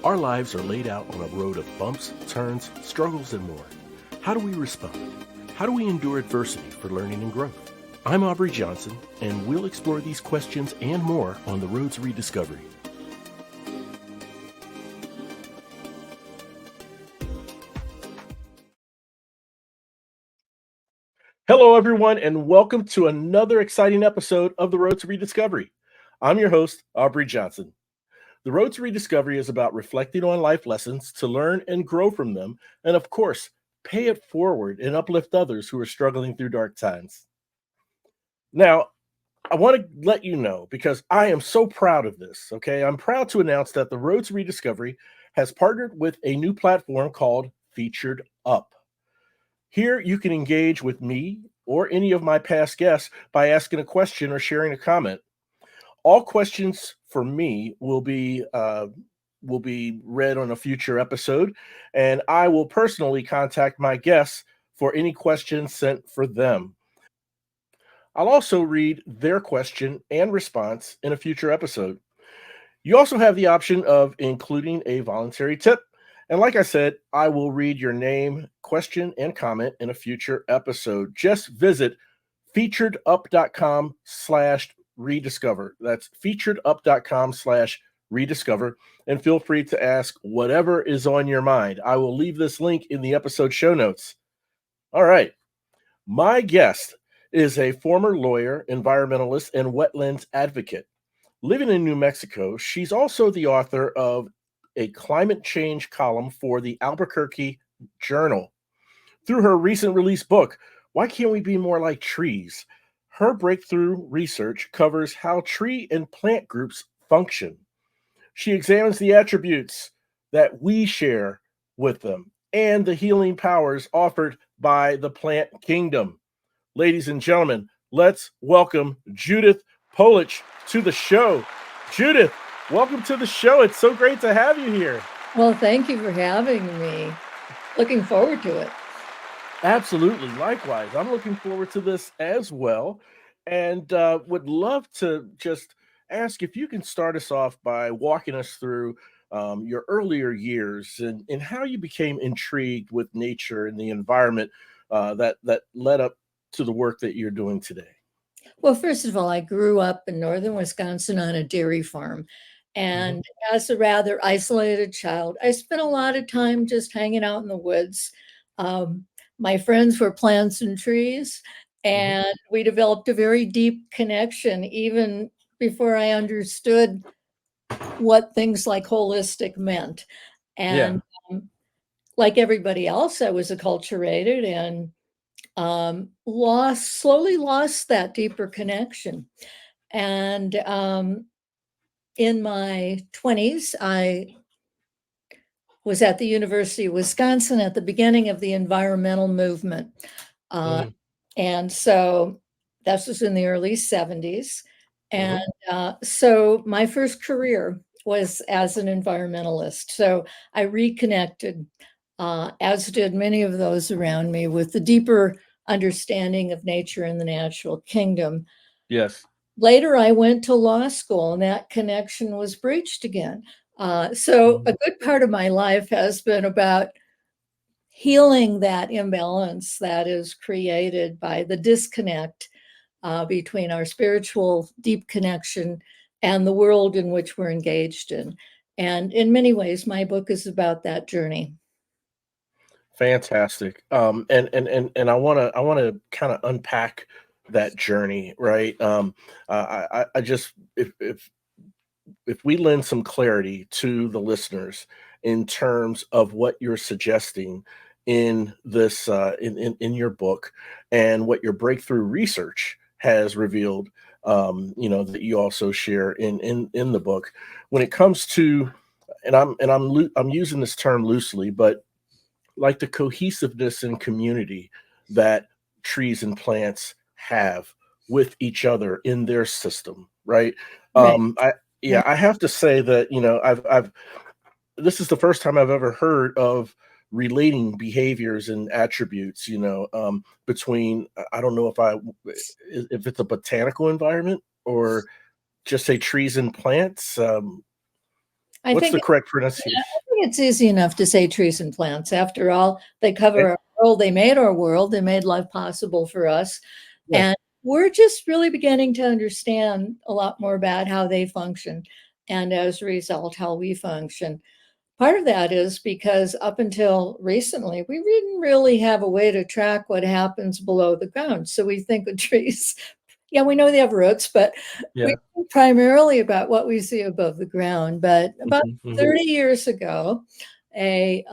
Our lives are laid out on a road of bumps, turns, struggles, and more. How do we respond? How do we endure adversity for learning and growth? I'm Aubrey Johnson, and we'll explore these questions and more on the road to rediscovery. Hello, everyone, and welcome to another exciting episode of The Road to Rediscovery. I'm your host, Aubrey Johnson. The Road to Rediscovery is about reflecting on life lessons to learn and grow from them, and of course, pay it forward and uplift others who are struggling through dark times. Now, I want to let you know because I am so proud of this. Okay. I'm proud to announce that the Road to Rediscovery has partnered with a new platform called Featured Up. Here, you can engage with me or any of my past guests by asking a question or sharing a comment. All questions for me will be read on a future episode, and I will personally contact my guests for any questions sent for them. I'll also read their question and response in a future episode. You also have the option of including a voluntary tip. And like I said, I will read your name, question, and comment in a future episode. Just visit featuredup.com/rediscover. That's featuredup.com/rediscover. And feel free to ask whatever is on your mind. I will leave this link in the episode show notes. All right. My guest is a former lawyer, environmentalist, and wetlands advocate. Living in New Mexico, she's also the author of a climate change column for the Albuquerque Journal. Through her recent released book, Why Can't We Be More Like Trees? Her breakthrough research covers how tree and plant groups function. She examines the attributes that we share with them and the healing powers offered by the plant kingdom. Ladies and gentlemen, let's welcome Judith Polich to the show. Judith, welcome to the show. It's so great to have you here. Well, thank you for having me. Looking forward to it. Absolutely. Likewise. I'm looking forward to this as well. And would love to just ask if you can start us off by walking us through your earlier years and how you became intrigued with nature and the environment that led up to the work that you're doing today. Well, first of all, I grew up in northern Wisconsin on a dairy farm. Mhm. And as a rather isolated child, I spent a lot of time just hanging out in the woods. Um, my friends were plants and trees, Mhm. and we developed a very deep connection even before I understood what things like holistic meant. Yeah. And like everybody else, I was acculturated and slowly lost that deeper connection. And in my 20s, I was at the University of Wisconsin at the beginning of the environmental movement. Uh, Mm. and so this was in the early 70s. And Mhm. so my first career was as an environmentalist. So I reconnected, as did many of those around me, with the deeper understanding of nature and the natural kingdom. Yes. Later, I went to law school, and that connection was breached again. So a Mhm. good part of my life has been about healing that imbalance that is created by the disconnect between our spiritual deep connection and the world in which we're engaged in. And in many ways, my book is about that journey. Fantastic. And I wanna kind of unpack that journey, right? I just if we lend some clarity to the listeners in terms of what you're suggesting in this in your book and what your breakthrough research has revealed, that you also share in the book when it comes to, I'm using this term loosely, but like the cohesiveness and community that trees and plants have with each other in their system, right? Right. I Yeah, I have to say that I've this is the first time I've ever heard of relating behaviors and attributes, between I don't know if it's a botanical environment or just say trees and plants. I What's think, the correct yeah, pronunciation? I think it's easy enough to say trees and plants. After all, they cover Okay. our world. They made our world. They made life possible for us. Yeah. And we're just really beginning to understand a lot more about how they function. And as a result, how we function. Part of that is because up until recently, we didn't really have a way to track what happens below the ground. So we think of trees, yeah, we know they have roots, but we Yeah. think primarily about what we see above the ground. But about Hmm, hmm. 30 years ago, a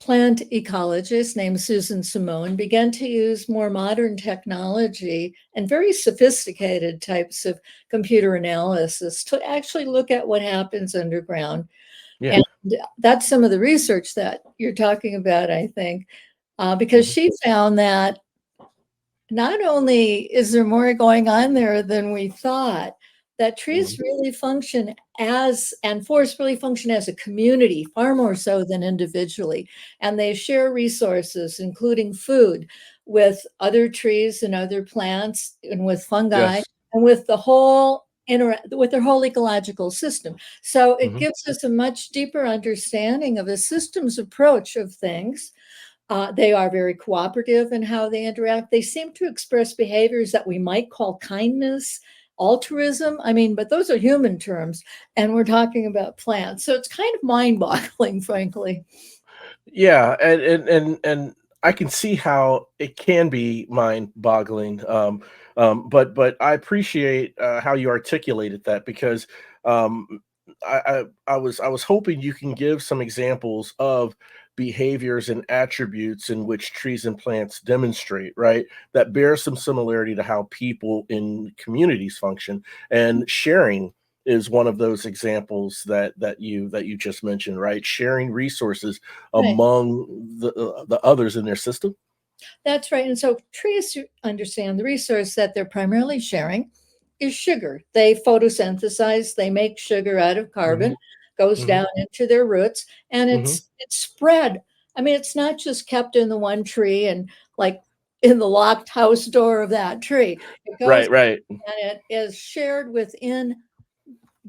plant ecologist named Susan Simone began to use more modern technology and very sophisticated types of computer analysis to actually look at what happens underground. Yeah. And that's some of the research that you're talking about, I think, because Hmm, she found that not only is there more going on there than we thought, that hmm. trees really function as, and forests really function as a community, far more so than individually. And they share resources, including food, with other trees and other plants, and with fungi, Yes. and with the whole with their whole ecological system. So it Hmm. gives us a much deeper understanding of a systems approach of things. They are very cooperative in how they interact. They seem to express behaviors that we might call kindness, altruism. I mean, but those are human terms, and we're talking about plants. So it's kind of mind boggling, frankly. Yeah, and I can see how it can be mind-boggling. But I appreciate how you articulated that because um, I was hoping you can give some examples of behaviors and attributes in which trees and plants demonstrate, right? That bear some similarity to how people in communities function, and sharing is one of those examples that you just mentioned, right? Sharing resources Right. among the others in their system? That's right. And so trees understand the resource that they're primarily sharing is sugar. They photosynthesize, they make sugar out of Mhm, carbon, goes mhm, down into their roots, and mhm. it's spread. I mean, it's not just kept in the one tree and like in the locked house door of that tree. It goes Right, right. and it is shared within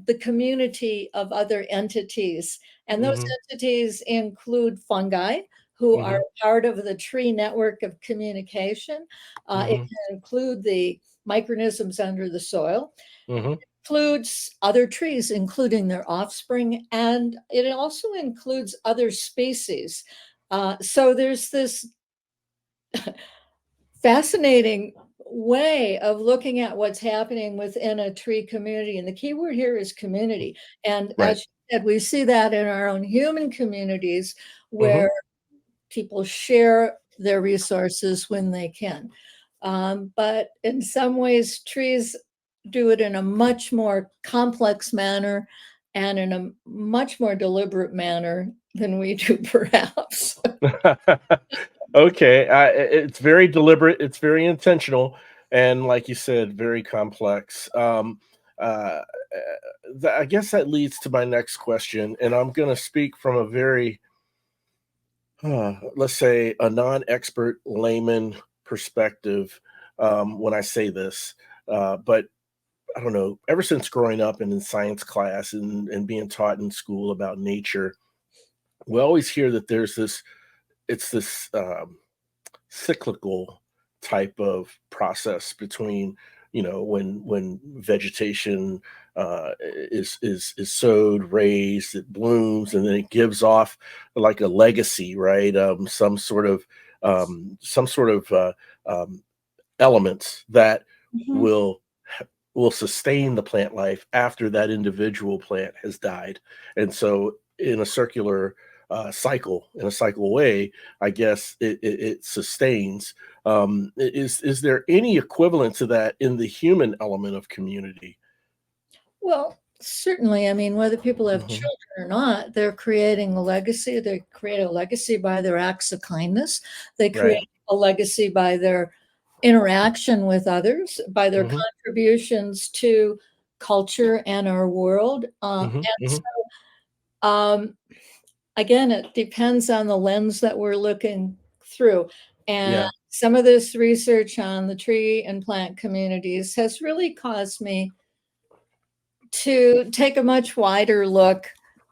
the community of other entities. And those Mhm, entities include fungi, who are mhm, part of the tree network of communication. It mhm, can include the microorganisms under the soil, mhm. includes other trees, including their offspring, and it also includes other species. So there's this fascinating way of looking at what's happening within a tree community. And the key word here is community. And Right. as you said, we see that in our own human communities Mhm. where people share their resources when they can. But in some ways, trees do it in a much more complex manner and in a much more deliberate manner than we do, perhaps. Okay, it's very deliberate, it's very intentional, and like you said, very complex. Uh, I guess that leads to my next question, and I'm gonna speak from a very let's say a non-expert layman perspective when I say this. But I don't know, ever since growing up and in science class and being taught in school about nature, we always hear that there's this, it's this cyclical type of process between, when vegetation is sowed, raised, it blooms, and then it gives off like a legacy, right? Some sort of um, elements that Mhm. will will sustain the plant life after that individual plant has died. And so, in a circular cycle, in a cycle way, I guess it sustains. Is there any equivalent to that in the human element of community? Well, certainly. I mean, whether people have Hmm. children or not, they're creating a legacy. They create a legacy by their acts of kindness. They create Right. a legacy by their interaction with others, by their Hmm. contributions to culture and our world. Hmm. Hmm. Um, Again, it depends on the lens that we're looking through. And Yeah. some of this research on the tree and plant communities has really caused me to take a much wider look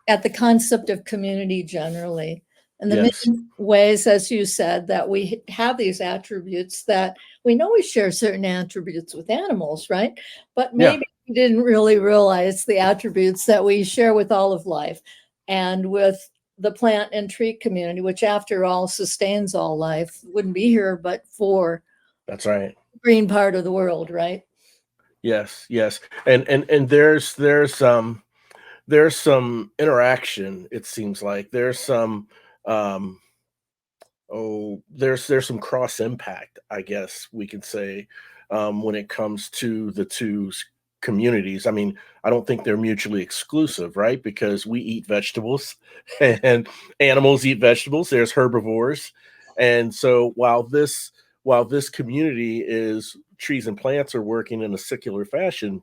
at the concept of community generally, and the Yes. many ways, as you said, that we have these attributes that we know we share certain attributes with animals, right? But Yeah, maybe we didn't really realize the attributes that we share with all of life and with the plant and tree community, which after all sustains all life. Wouldn't be here but for that's right. the green part of the world, right? Yes, yes. And there's some interaction, it seems like. There's some um there's some cross impact, I guess we could say, when it comes to the communities. I mean, I don't think they're mutually exclusive, right? Because we eat vegetables and animals eat vegetables. There's herbivores. And so while this community is trees and plants are working in a secular fashion,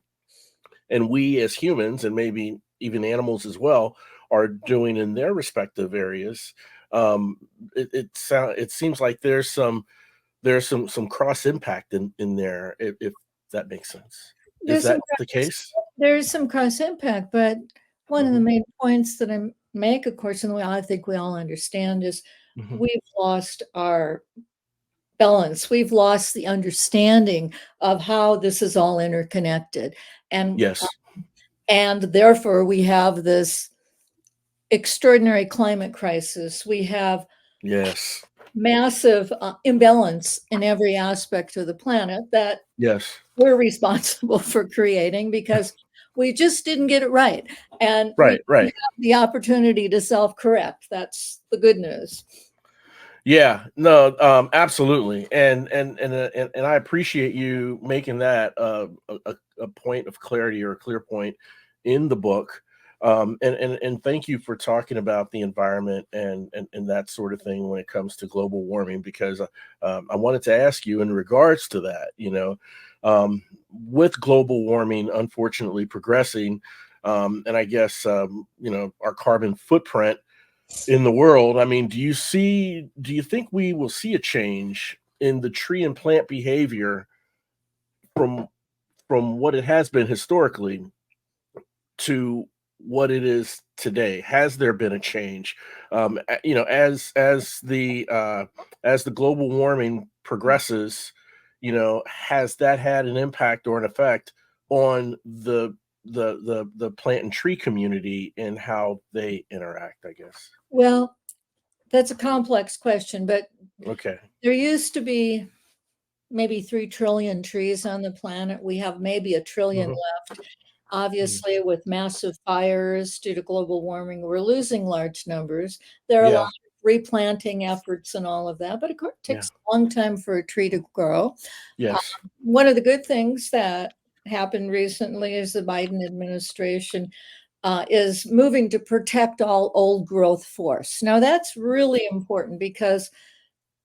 and we as humans and maybe even animals as well are doing in their respective areas, um it seems like there's some cross impact in there, if that makes sense. Is There's some that the case? there's some cross impact, but one of the Hmm. main points that I make, of course, and I think we all understand is Hmm. we've lost our balance. We've lost the understanding of how this is all interconnected. And Yes. and therefore we have this extraordinary climate crisis. We have Yes. massive imbalance in every aspect of the planet that Yes. we're responsible for creating because we just didn't get it right. And we Right, right. have the opportunity to self correct. That's the good news. Yeah, no, absolutely, and I appreciate you making that a point of clarity or a clear point in the book, and thank you for talking about the environment and that sort of thing when it comes to global warming, because I wanted to ask you in regards to that, with global warming unfortunately progressing, and I guess our carbon footprint in the world. I mean, do you think we will see a change in the tree and plant behavior from what it has been historically to what it is today? Has there been a change? As the global warming progresses, has that had an impact or an effect on the plant and tree community and how they interact, I guess? Well, that's a complex question, but Okay. there used to be maybe 3 trillion trees on the planet. We have maybe a trillion Mhm, left. mhm. Obviously, with massive fires due to global warming, we're losing large numbers. There are a lot Yeah, of replanting efforts and all of that, but of course, it yeah. takes a long time for a tree to grow. Yes. One of the good things that happened recently is the Biden administration is moving to protect all old growth forests. Now, that's really important because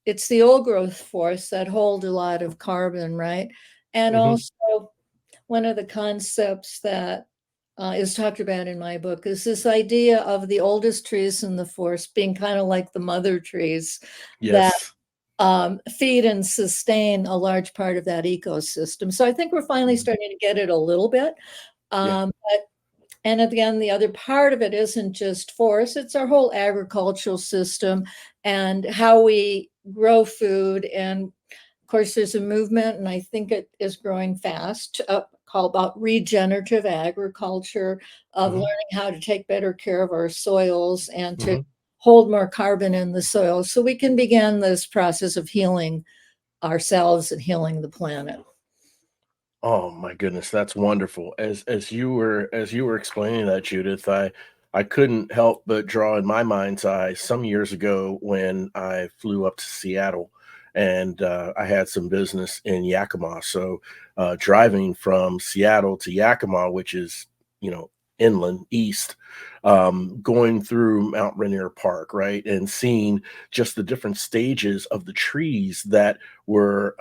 it's the old growth forests that hold a lot of carbon, right? And Mhm. also, one of the concepts that is talked about in my book is this idea of the oldest trees in the forest being kind of like the mother trees that Yes. feed and sustain a large part of that ecosystem. So I think we're finally Mhm. starting to get it a little bit. Yeah. But and again, the other part of it isn't just forests, it's our whole agricultural system and how we grow food. And of course, there's a movement, and I think it is growing fast, called about regenerative agriculture, of Mhm, learning how to take better care of our soils and to mhm. hold more carbon in the soil so we can begin this process of healing ourselves and healing the planet. Oh my goodness, that's wonderful. As you were explaining that, Judith, I couldn't help but draw in my mind's eye some years ago when I flew up to Seattle, and I had some business in Yakima. So driving from Seattle to Yakima, which is inland east, going through Mount Rainier Park, right, and seeing just the different stages of the trees that were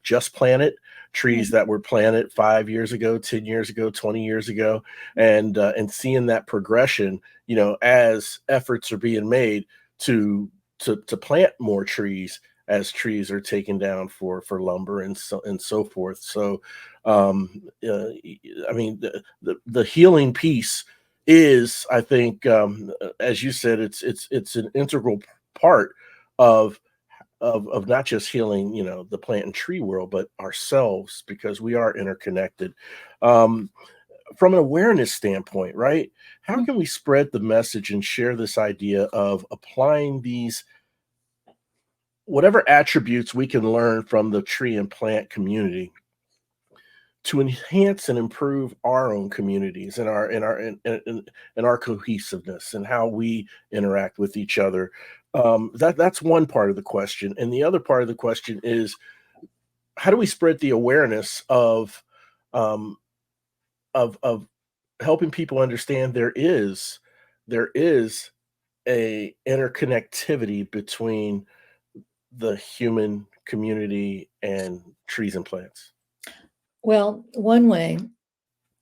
just planted, trees that were planted 5 years ago, 10 years ago, 20 years ago, and seeing that progression, as efforts are being made to plant more trees as trees are taken down for lumber and so forth. So, um, I mean, the healing piece is, I think, as you said, it's an integral part of of not just healing, the plant and tree world, but ourselves, because we are interconnected. Um, from an awareness standpoint, right? How can we spread the message and share this idea of applying these whatever attributes we can learn from the tree and plant community to enhance and improve our own communities and and our cohesiveness and how we interact with each other? That's one part of the question, and the other part of the question is, how do we spread the awareness um, of helping people understand there is a interconnectivity between the human community and trees and plants? Well, one way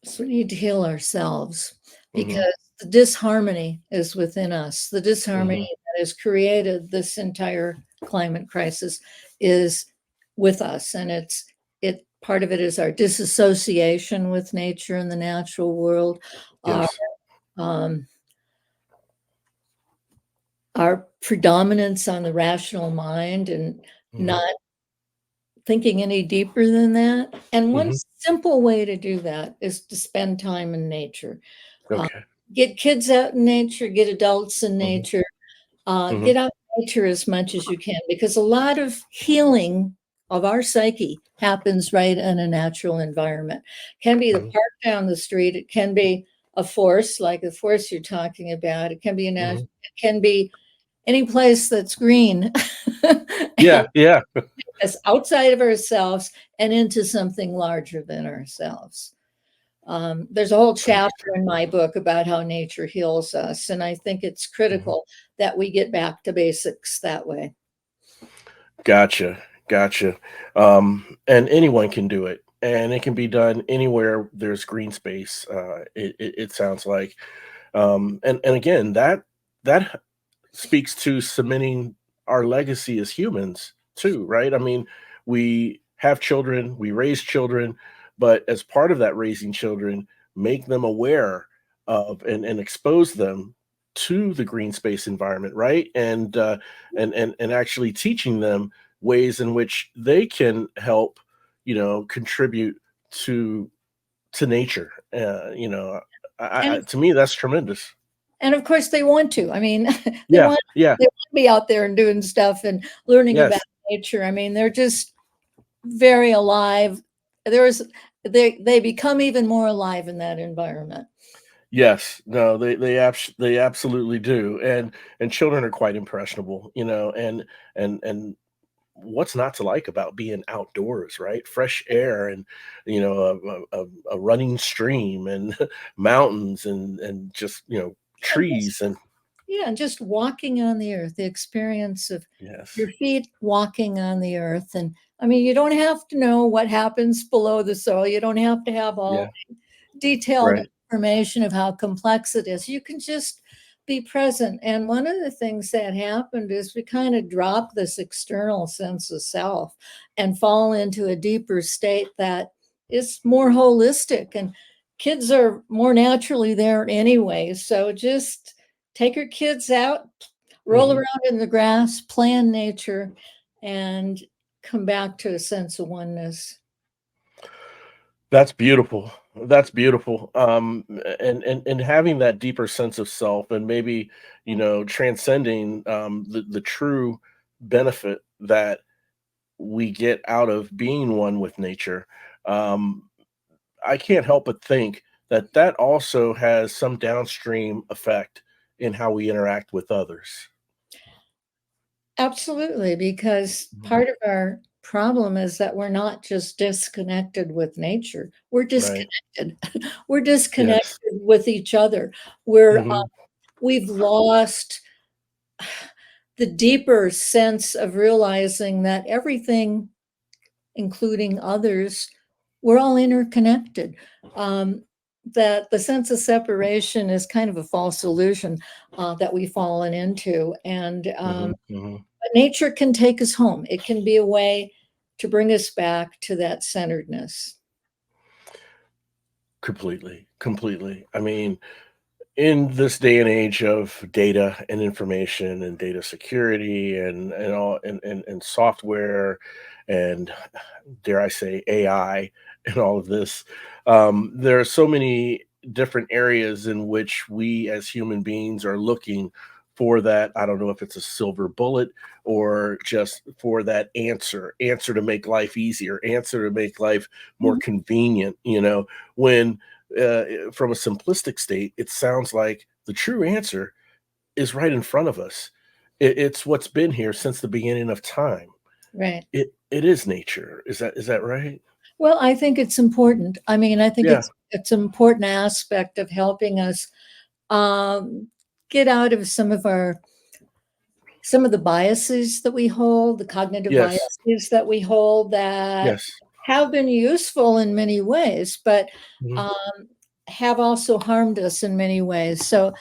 is we need to heal ourselves Hmm. because the disharmony is within us. The disharmony Hmm. that has created this entire climate crisis is with us, and it part of it is our disassociation with nature and the natural world, our Yes. um, our predominance on the rational mind and Hmm. not thinking any deeper than that. And one Hmm. simple way to do that is to spend time in nature. Uh, Okay. get kids out in nature, get adults in Hmm. nature, Hmm. get out in nature as much as you can, because a lot of healing of our psyche happens right in a natural environment. Can be the Hmm. park down the street, it can be a forest like the forest you're talking about, it can be Hmm. it can be any place that's green. And Yeah. Yeah. us outside of ourselves and into something larger than ourselves. There's a whole chapter in my book about how nature heals us, and I think it's Mhm. critical that we get back to basics that way. Gotcha, gotcha. And anyone can do it, and it can be done anywhere there's green space. It sounds like, and again, that speaks to cementing our legacy as humans too, right? I mean, we have children, we raise children, but as part of that raising children, make them aware of and expose them to the green space environment, right? And actually teaching them ways in which they can help, contribute to nature. To me, that's tremendous. And of course, they want to. I mean, they Yeah, want yeah, they want to be out there and doing stuff and learning about yes. nature. I mean, they're just very alive. There's they become even more alive in that environment. Yes, no, they absolutely do, and children are quite impressionable, and what's not to like about being outdoors, right? Fresh air and a running stream and mountains and just And just trees and Yeah, and just walking on the earth, the experience of yes, your feet walking on the earth. And I mean, you don't have to know what happens below the soil. You don't have to have all yeah, detailed right, information of how complex it is. You can just be present. And one of the things that happened is we kind of drop this external sense of self and fall into a deeper state that is more holistic. And kids are more naturally there anyway. So just take your kids out, roll mhm. around in the grass, play in nature, and come back to a sense of oneness. That's beautiful. That's beautiful. And having that deeper sense of self, and maybe transcending the true benefit that we get out of being one with nature. Um, I can't help but think that that also has some downstream effect in how we interact with others. Absolutely, because Mhm. part of our problem is that we're not just disconnected with nature. We're Right. disconnected. We're disconnected Yes. with each other. Hmm. We've lost the deeper sense of realizing that everything, including others, we're all interconnected. Um, that the sense of separation is kind of a false illusion that we've fallen into, and Hmm. Hmm. But nature can take us home. It can be a way to bring us back to that centeredness. Completely. I mean, in this day and age of data and information and data security and all and software and dare I say AI and all of this, there are so many different areas in which we as human beings are looking for that. I don't know if it's a silver bullet or just for that answer to make life easier, answer to make life more Mhm. convenient. When from a simplistic state, it sounds like the true answer is right in front of us. It's what's been here since the beginning of time. Right. It is nature. Is that right? Well, I think it's important. I mean, I think Yeah. it's an important aspect of helping us um, get out of some of the biases that we hold, the cognitive Yes. biases that we hold that Yes. have been useful in many ways, but Mhm. um, have also harmed us in many ways. So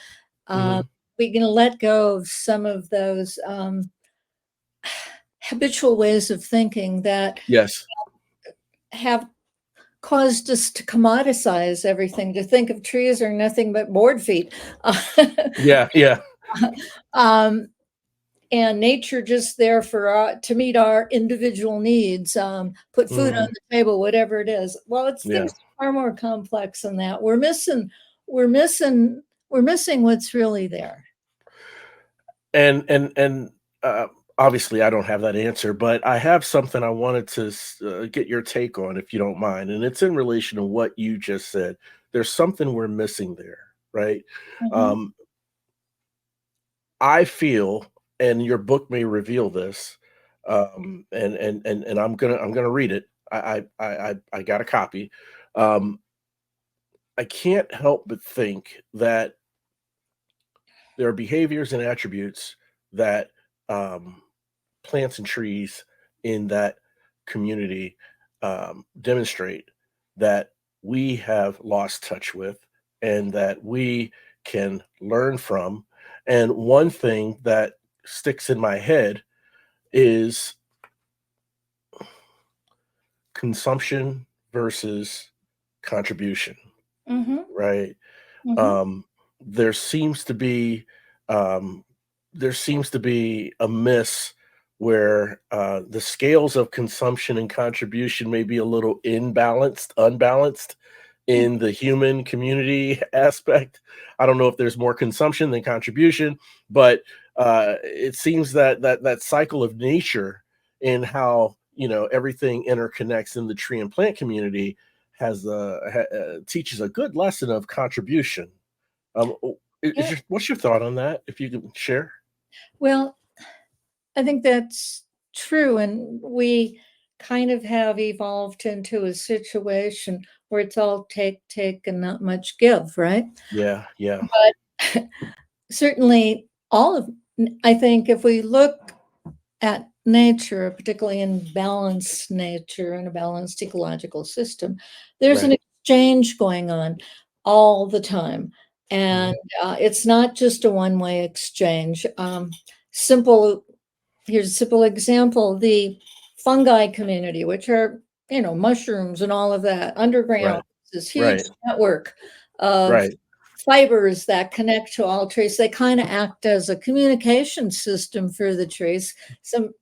um, Mhm. we can let go of some of those habitual ways of thinking that Yes. have caused us to commoditize everything, to think of trees are nothing but board feet. Yeah. Yeah. um, and nature just there for to meet our individual needs, put food on Mhm. the table, whatever it is. Well, it's Yeah. things far more complex than that. We're missing, we're missing what's really there. And obviously, I don't have that answer, but I have something I wanted to get your take on, if you don't mind, and it's in relation to what you just said. There's something we're missing there, right? Mhm. Um, I feel, and your book may reveal this, and I'm gonna read it. I got a copy. Um, I can't help but think that there are behaviors and attributes that um, plants and trees in that community demonstrate that we have lost touch with and that we can learn from. And one thing that sticks in my head is consumption versus contribution, Mhm. right? Mhm. um, there seems to be um, there seems to be a miss where the scales of consumption and contribution may be a little unbalanced Mhm. in the human community aspect. I don't know if there's more consumption than contribution, but it seems that cycle of nature and how everything interconnects in the tree and plant community teaches a good lesson of contribution. Yeah. What's your thought on that? If you can share. Well, I think that's true. And we kind of have evolved into a situation where it's all take, take, and not much give, right? Yeah, yeah, But certainly, I think if we look at nature, particularly in balanced nature and a balanced ecological system, there's an right. exchange going on all the time. And Mhm, it's not just a one way exchange. Simple Here's a simple example, the fungi community, which are, mushrooms and all of that, underground, right, this huge right, network of right. fibers that connect to all trees. They kind of act as a communication system for the trees. Some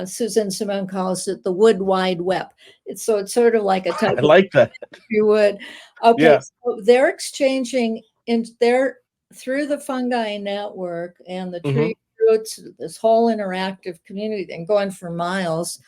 Susan Simone calls it the wood wide web. It's sort of like a type I of like that. wood. Okay, Yeah. so they're exchanging in their through the fungi network and the Mhm, tree roots, this whole interactive community thing going for miles.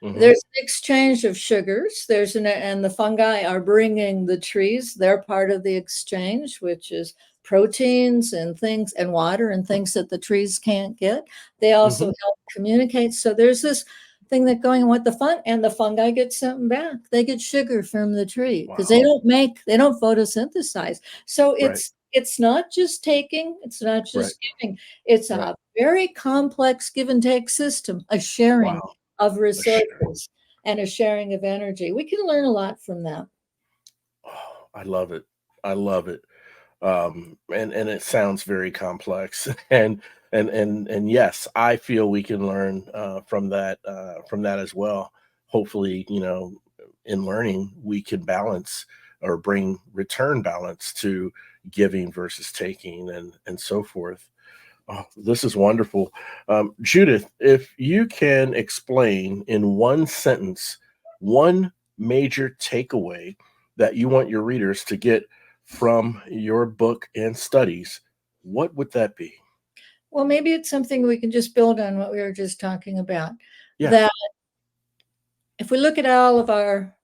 mhm, There's an exchange of sugars. And the fungi are bringing the trees. They're part of the exchange, which is proteins and things and water and things that the trees can't get. They also mhm. help communicate. So there's this thing that going on with the fungi get something back. They get sugar from the tree because Wow. they don't photosynthesize. So Right, it's not just taking, it's not right, just giving. It's right. a very complex give and take system, a sharing Wow. of Sure. resources and a sharing of energy. We can learn a lot from that. Oh, I love it. I love it. And it sounds very complex. And And yes, I feel we can learn from that as well. Hopefully, in learning, we can balance or bring return balance to giving versus taking, and so forth. Oh, this is wonderful. Judith, if you can explain in one sentence one major takeaway that you want your readers to get from your book and studies, what would that be? Well, maybe it's something we can just build on what we were just talking about. Yeah. That if we look at all of our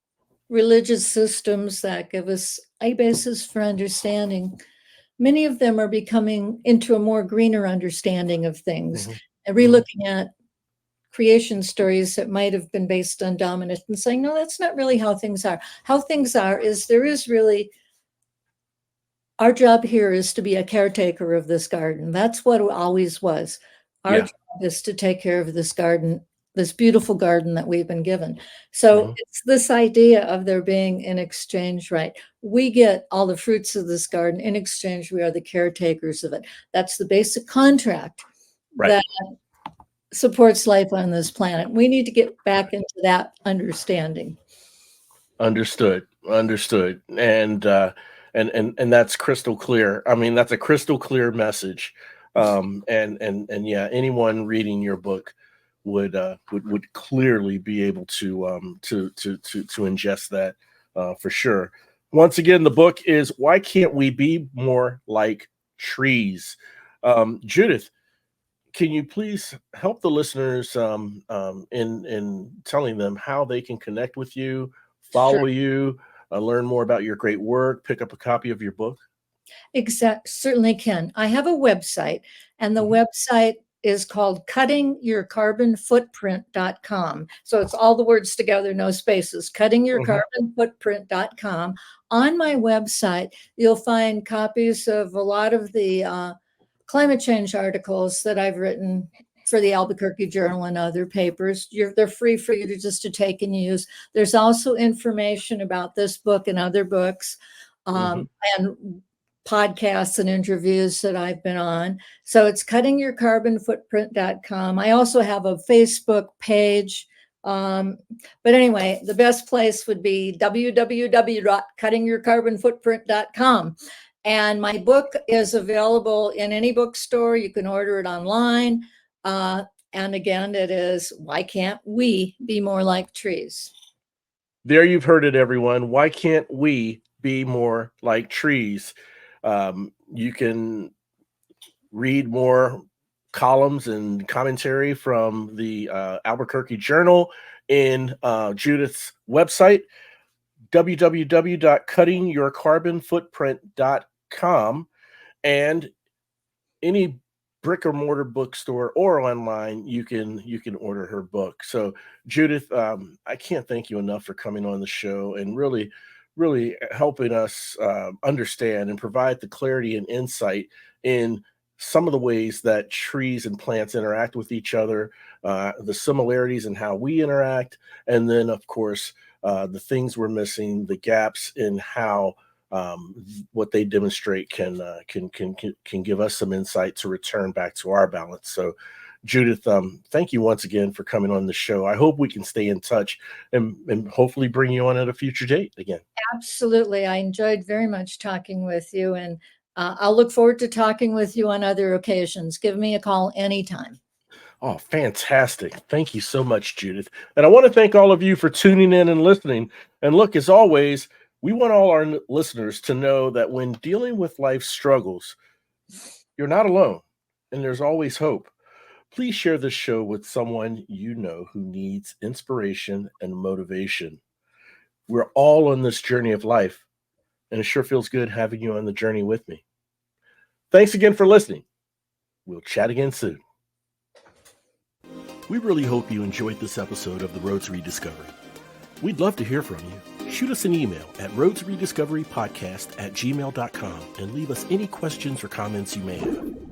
religious systems that give us a basis for understanding, many of them are becoming into a more greener understanding of things Mhm, and mhm. relooking at creation stories that might have been based on dominance and saying, no, that's not really how things are. How things are is there is really, our job here is to be a caretaker of this garden. That's what it always was. Our Yeah. job is to take care of this garden, this beautiful garden that we've been given. So Mhm. it's this idea of there being an exchange, right? We get all the fruits of this garden. In exchange, we are the caretakers of it. That's the basic contract Right. that supports life on this planet. We need to get back into that understanding. Understood. Understood. And that's crystal clear. I mean, that's a crystal clear message. And yeah, anyone reading your book would clearly be able to ingest that for sure. Once again, the book is Why Can't We Be More Like Trees? Judith, can you please help the listeners in telling them how they can connect with you, Sure. follow you, learn more about your great work, pick up a copy of your book? Certainly can. I have a website, and the Mhm, website is called cuttingyourcarbonfootprint.com. So it's all the words together, no spaces. mhm, Cuttingyourcarbonfootprint.com. On my website, you'll find copies of a lot of the climate change articles that I've written for the Albuquerque Journal and other papers. They're free for you to just to take and use. There's also information about this book and other books. mhm. And podcasts and interviews that I've been on. So it's cuttingyourcarbonfootprint.com. I also have a Facebook page. Um, but anyway, the best place would be www.cuttingyourcarbonfootprint.com. And my book is available in any bookstore. You can order it online. And again, it is Why Can't We Be More Like Trees? There you've heard it, everyone. Why can't we be more like trees? You can read more columns and commentary from the Albuquerque Journal in Judith's website, www.cuttingyourcarbonfootprint.com, and any brick or mortar bookstore or online you can order her book. So Judith, I can't thank you enough for coming on the show and really helping us understand and provide the clarity and insight in some of the ways that trees and plants interact with each other, the similarities in how we interact, and then of course the things we're missing, the gaps in how what they demonstrate can give us some insight to return back to our balance. So, Judith, thank you once again for coming on the show. I hope we can stay in touch and hopefully bring you on at a future date again. Absolutely. I enjoyed very much talking with you, and I'll look forward to talking with you on other occasions. Give me a call anytime. Oh, fantastic. Thank you so much, Judith. And I want to thank all of you for tuning in and listening. And look, as always, we want all our listeners to know that when dealing with life's struggles, you're not alone and there's always hope. Please share this show with someone you know who needs inspiration and motivation. We're all on this journey of life, and it sure feels good having you on the journey with me. Thanks again for listening. We'll chat again soon. We really hope you enjoyed this episode of The Road to Rediscovery. We'd love to hear from you. Shoot us an email at roadtorediscoverypodcast@gmail.com and leave us any questions or comments you may have.